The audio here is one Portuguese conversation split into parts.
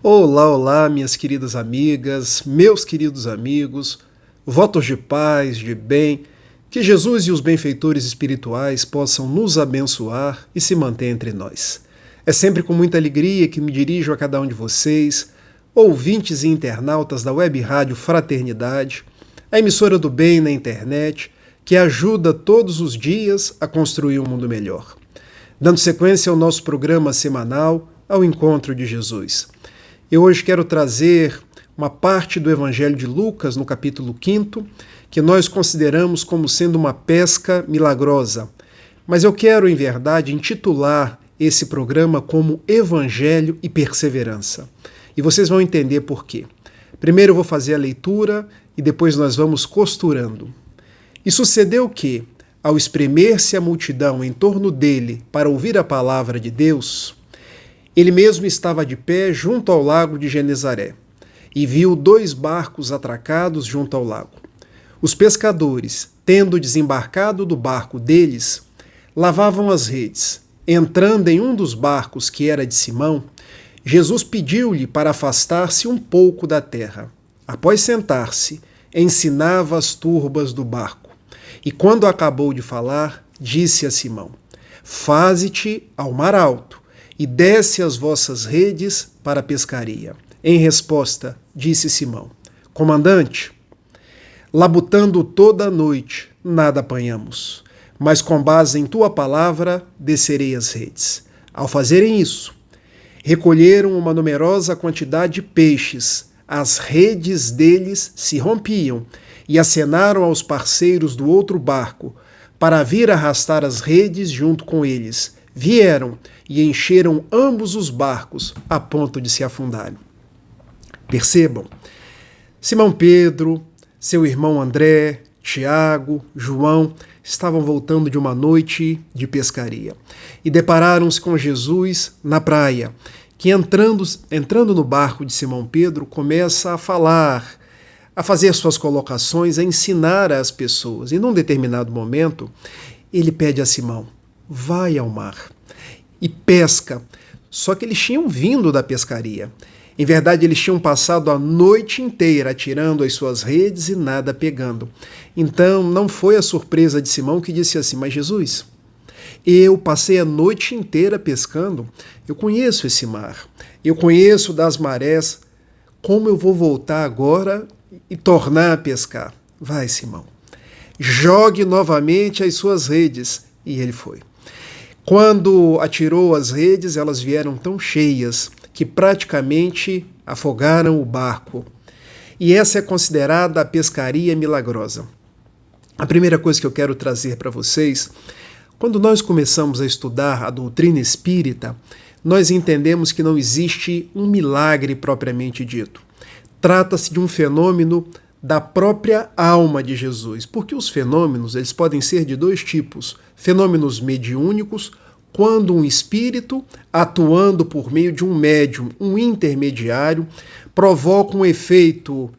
Olá, olá, minhas queridas amigas, meus queridos amigos, votos de paz, de bem, que Jesus e os benfeitores espirituais possam nos abençoar e se manter entre nós. É sempre com muita alegria que me dirijo a cada um de vocês, ouvintes e internautas da Web Rádio Fraternidade, a emissora do bem na internet, que ajuda todos os dias a construir um mundo melhor. Dando sequência ao nosso programa semanal, ao Encontro de Jesus. Eu hoje quero trazer uma parte do Evangelho de Lucas, no capítulo 5, que nós consideramos como sendo uma pesca milagrosa. Mas eu quero, em verdade, intitular esse programa como Evangelho e Perseverança. E vocês vão entender por quê. Primeiro eu vou fazer a leitura e depois nós vamos costurando. E sucedeu que, ao espremer-se a multidão em torno dele para ouvir a palavra de Deus, ele mesmo estava de pé junto ao lago de Genezaré e viu 2 barcos atracados junto ao lago. Os pescadores, tendo desembarcado do barco deles, lavavam as redes. Entrando em um dos barcos, que era de Simão, Jesus pediu-lhe para afastar-se um pouco da terra. Após sentar-se, ensinava as turbas do barco. E quando acabou de falar, disse a Simão: Faze-te ao mar alto e desce as vossas redes para a pescaria. Em resposta, disse Simão: Comandante, labutando toda a noite, nada apanhamos, mas com base em tua palavra, descerei as redes. Ao fazerem isso, recolheram uma numerosa quantidade de peixes, as redes deles se rompiam, e acenaram aos parceiros do outro barco para vir arrastar as redes junto com eles. Vieram e encheram ambos os barcos a ponto de se afundarem. Percebam, Simão Pedro, seu irmão André, Tiago, João estavam voltando de uma noite de pescaria e depararam-se com Jesus na praia, que entrando no barco de Simão Pedro começa a falar, a fazer suas colocações, a ensinar às pessoas. E num determinado momento, ele pede a Simão: vai ao mar e pesca. Só que eles tinham vindo da pescaria. Em verdade, eles tinham passado a noite inteira atirando as suas redes e nada pegando. Então, não foi a surpresa de Simão, que disse assim: mas Jesus, eu passei a noite inteira pescando, eu conheço esse mar, eu conheço das marés, como eu vou voltar agora e tornar a pescar? Vai, Simão, jogue novamente as suas redes. E ele foi. Quando atirou as redes, elas vieram tão cheias que praticamente afogaram o barco. E essa é considerada a pescaria milagrosa. A primeira coisa que eu quero trazer para vocês: quando nós começamos a estudar a doutrina espírita, nós entendemos que não existe um milagre propriamente dito. Trata-se de um fenômeno da própria alma de Jesus, porque os fenômenos eles podem ser de 2 tipos: fenômenos mediúnicos, quando um espírito, atuando por meio de um médium, um intermediário, provoca um efeito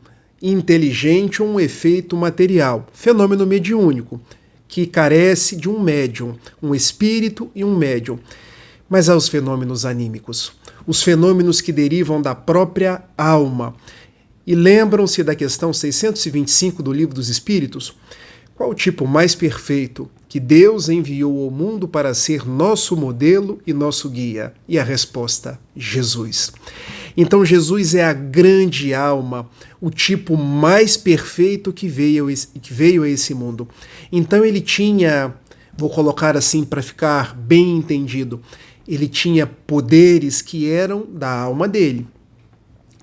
inteligente ou um efeito material. Fenômeno mediúnico, que carece de um médium, um espírito e um médium. Mas há os fenômenos anímicos, os fenômenos que derivam da própria alma. E lembram-se da questão 625 do Livro dos Espíritos? Qual o tipo mais perfeito que Deus enviou ao mundo para ser nosso modelo e nosso guia? E a resposta: Jesus. Então Jesus é a grande alma, o tipo mais perfeito que veio a esse mundo. Então ele tinha, vou colocar assim para ficar bem entendido, ele tinha poderes que eram da alma dele.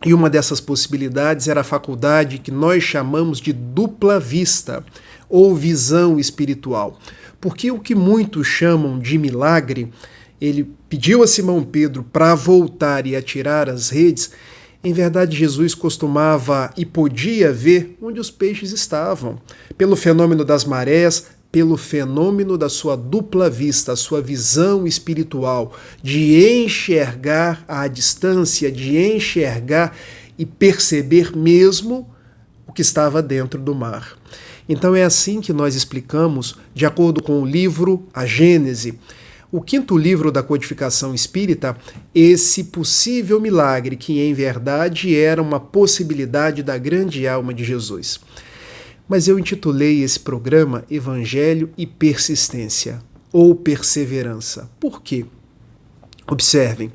E uma dessas possibilidades era a faculdade que nós chamamos de dupla vista, ou visão espiritual. Porque o que muitos chamam de milagre, ele pediu a Simão Pedro para voltar e atirar as redes. Em verdade, Jesus costumava e podia ver onde os peixes estavam, pelo fenômeno das marés, pelo fenômeno da sua dupla vista, a sua visão espiritual, de enxergar à distância, de enxergar e perceber mesmo o que estava dentro do mar. Então é assim que nós explicamos, de acordo com o livro A Gênese, o quinto livro da codificação espírita, esse possível milagre que em verdade era uma possibilidade da grande alma de Jesus. Mas eu intitulei esse programa Evangelho e Persistência, ou Perseverança. Por quê? Observem,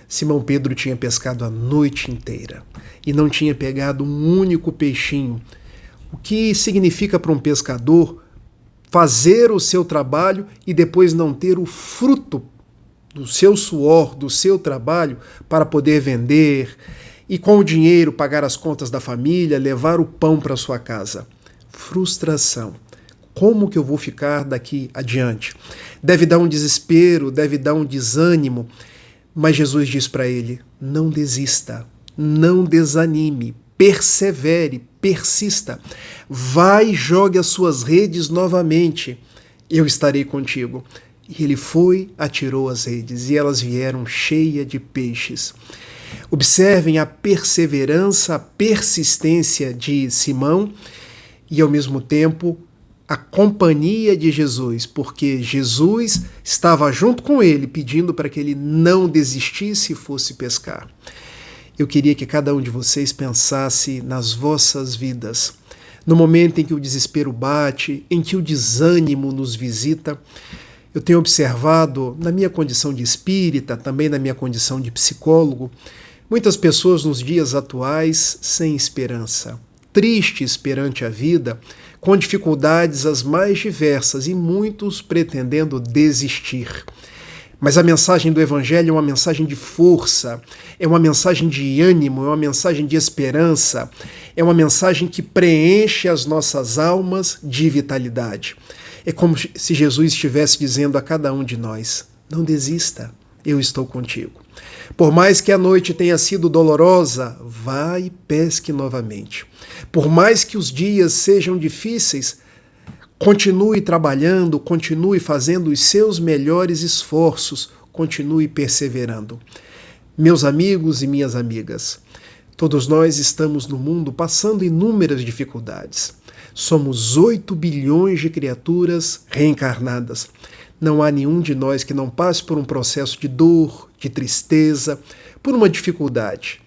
Simão Pedro tinha pescado a noite inteira e não tinha pegado um único peixinho, o que significa para um pescador fazer o seu trabalho e depois não ter o fruto do seu suor, do seu trabalho, para poder vender e com o dinheiro pagar as contas da família, levar o pão para sua casa. Frustração. Como que eu vou ficar daqui adiante? Deve dar um desespero, deve dar um desânimo, mas Jesus diz para ele: não desista, não desanime, persevere, persista. Vai e jogue as suas redes novamente. Eu estarei contigo. E ele foi, atirou as redes e elas vieram cheias de peixes. Observem a perseverança, a persistência de Simão e, ao mesmo tempo, a companhia de Jesus, porque Jesus estava junto com ele, pedindo para que ele não desistisse e fosse pescar. Eu queria que cada um de vocês pensasse nas vossas vidas, no momento em que o desespero bate, em que o desânimo nos visita. Eu tenho observado, na minha condição de espírita, também na minha condição de psicólogo, muitas pessoas nos dias atuais sem esperança, tristes perante a vida, com dificuldades as mais diversas e muitos pretendendo desistir. Mas a mensagem do Evangelho é uma mensagem de força, é uma mensagem de ânimo, é uma mensagem de esperança, é uma mensagem que preenche as nossas almas de vitalidade. É como se Jesus estivesse dizendo a cada um de nós: não desista, eu estou contigo. Por mais que a noite tenha sido dolorosa, vá e pesque novamente. Por mais que os dias sejam difíceis, continue trabalhando, continue fazendo os seus melhores esforços, continue perseverando. Meus amigos e minhas amigas, todos nós estamos no mundo passando inúmeras dificuldades. Somos 8 bilhões de criaturas reencarnadas. Não há nenhum de nós que não passe por um processo de dor, de tristeza, por uma dificuldade.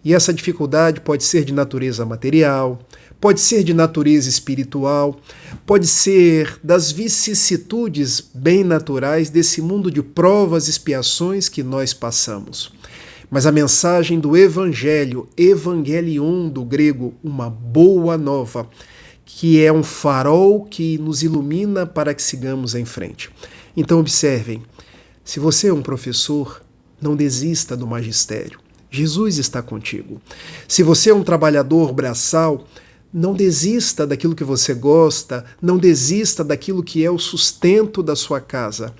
E essa dificuldade pode ser de natureza material, pode ser de natureza espiritual, pode ser das vicissitudes bem naturais desse mundo de provas e expiações que nós passamos. Mas a mensagem do Evangelho, Evangelion do grego, uma boa nova, que é um farol que nos ilumina para que sigamos em frente. Então observem, se você é um professor, não desista do magistério. Jesus está contigo. Se você é um trabalhador braçal, não desista daquilo que você gosta, não desista daquilo que é o sustento da sua casa.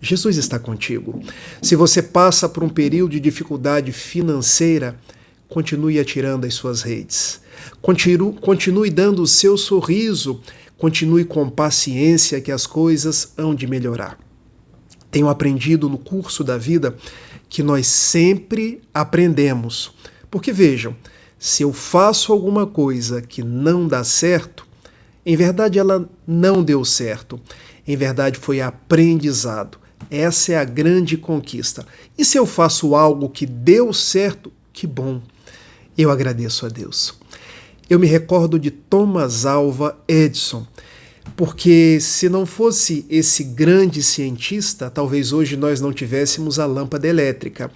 Jesus está contigo. Se você passa por um período de dificuldade financeira, continue atirando as suas redes. Continue dando o seu sorriso, continue com paciência que as coisas hão de melhorar. Tenho aprendido no curso da vida que nós sempre aprendemos. Porque vejam, se eu faço alguma coisa que não dá certo, em verdade ela não deu certo. Em verdade foi aprendizado. Essa é a grande conquista. E se eu faço algo que deu certo, que bom. Eu agradeço a Deus. Eu me recordo de Thomas Alva Edison, porque se não fosse esse grande cientista, talvez hoje nós não tivéssemos a lâmpada elétrica.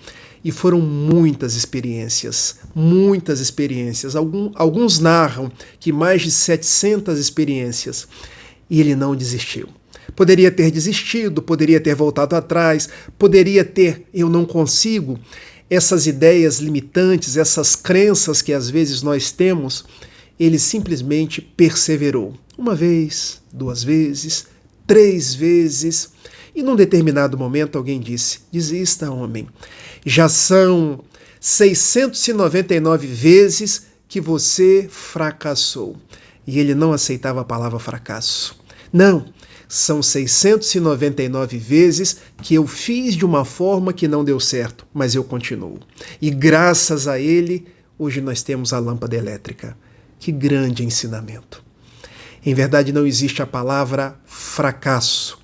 E foram muitas experiências. Alguns narram que mais de 700 experiências. E ele não desistiu. Poderia ter desistido, poderia ter voltado atrás, poderia ter, eu não consigo, essas ideias limitantes, essas crenças que às vezes nós temos. Ele simplesmente perseverou. 1 vez, 2 vezes, 3 vezes. E num determinado momento alguém disse: desista, homem. Já são 699 vezes que você fracassou. E ele não aceitava a palavra fracasso. Não, são 699 vezes que eu fiz de uma forma que não deu certo, mas eu continuo. E graças a ele, hoje nós temos a lâmpada elétrica. Que grande ensinamento. Em verdade, não existe a palavra fracasso.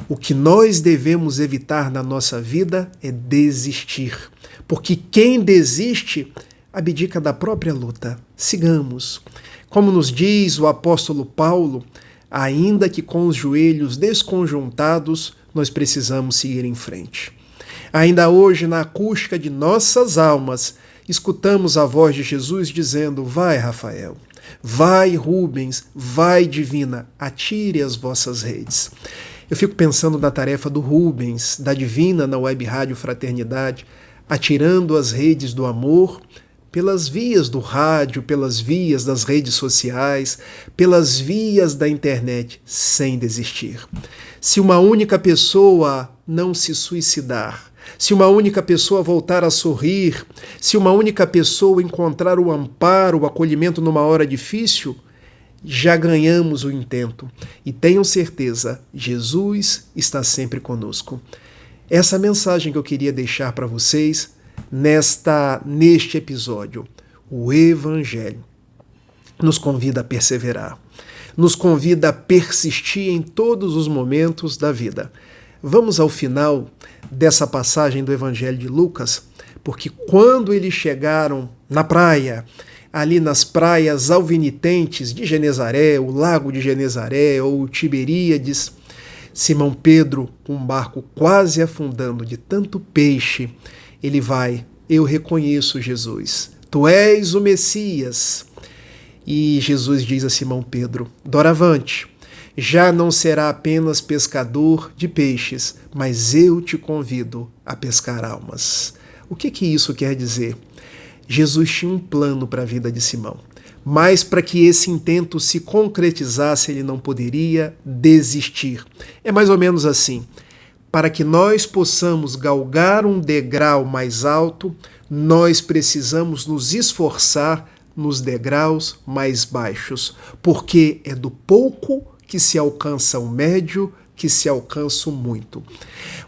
O que nós devemos evitar na nossa vida é desistir, porque quem desiste abdica da própria luta. Sigamos. Como nos diz o apóstolo Paulo, ainda que com os joelhos desconjuntados, nós precisamos seguir em frente. Ainda hoje, na acústica de nossas almas, escutamos a voz de Jesus dizendo: vai, Rafael, vai, Rubens, vai, Divina, atire as vossas redes. Eu fico pensando na tarefa do Rubens, da Divina na Web Rádio Fraternidade, atirando as redes do amor pelas vias do rádio, pelas vias das redes sociais, pelas vias da internet, sem desistir. Se uma única pessoa não se suicidar, se uma única pessoa voltar a sorrir, se uma única pessoa encontrar o amparo, o acolhimento numa hora difícil, já ganhamos o intento. E tenham certeza, Jesus está sempre conosco. Essa mensagem que eu queria deixar para vocês neste episódio. O Evangelho nos convida a perseverar, nos convida a persistir em todos os momentos da vida. Vamos ao final dessa passagem do Evangelho de Lucas, porque quando eles chegaram na praia, ali nas praias alvinitentes de Genezaré, o lago de Genezaré ou Tiberíades, Simão Pedro, com um barco quase afundando de tanto peixe, ele vai: eu reconheço, Jesus, tu és o Messias. E Jesus diz a Simão Pedro: doravante, já não será apenas pescador de peixes, mas eu te convido a pescar almas. O que isso quer dizer? Jesus tinha um plano para a vida de Simão, mas para que esse intento se concretizasse, ele não poderia desistir. É mais ou menos assim: para que nós possamos galgar um degrau mais alto, nós precisamos nos esforçar nos degraus mais baixos, porque é do pouco que se alcança o médio, que se alcança o muito.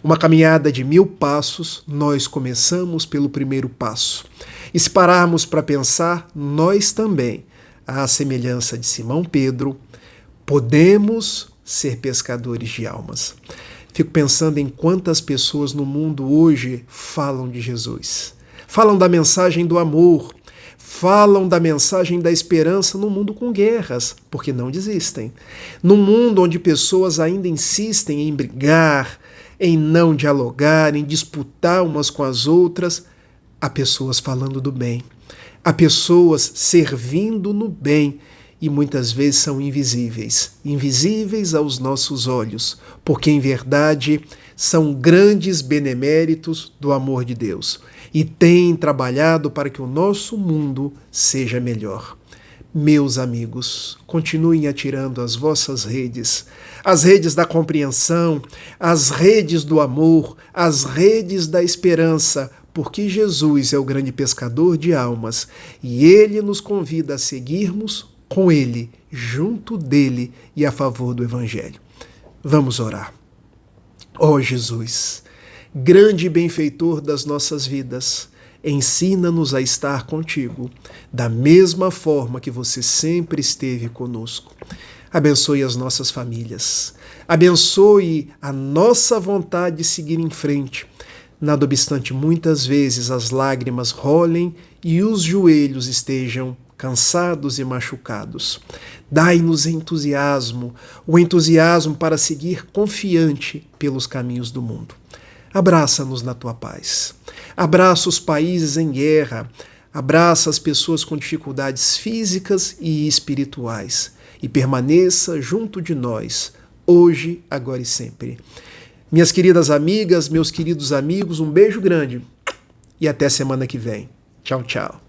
Uma caminhada de 1000 passos, nós começamos pelo primeiro passo. E se pararmos para pensar, nós também, à semelhança de Simão Pedro, podemos ser pescadores de almas. Fico pensando em quantas pessoas no mundo hoje falam de Jesus, falam da mensagem do amor, falam da mensagem da esperança no mundo com guerras, porque não desistem. Num mundo onde pessoas ainda insistem em brigar, em não dialogar, em disputar umas com as outras, há pessoas falando do bem, há pessoas servindo no bem, e muitas vezes são invisíveis aos nossos olhos, porque em verdade são grandes beneméritos do amor de Deus e têm trabalhado para que o nosso mundo seja melhor. Meus amigos, continuem atirando as vossas redes, as redes da compreensão, as redes do amor, as redes da esperança, porque Jesus é o grande pescador de almas e Ele nos convida a seguirmos com Ele, junto dele e a favor do Evangelho. Vamos orar. Ó Jesus, grande benfeitor das nossas vidas, ensina-nos a estar contigo, da mesma forma que você sempre esteve conosco. Abençoe as nossas famílias, abençoe a nossa vontade de seguir em frente. Nada obstante, muitas vezes as lágrimas rolem e os joelhos estejam cansados e machucados. Dai-nos entusiasmo, o entusiasmo para seguir confiante pelos caminhos do mundo. Abraça-nos na tua paz. Abraça os países em guerra. Abraça as pessoas com dificuldades físicas e espirituais. E permaneça junto de nós, hoje, agora e sempre. Minhas queridas amigas, meus queridos amigos, um beijo grande e até semana que vem. Tchau, tchau.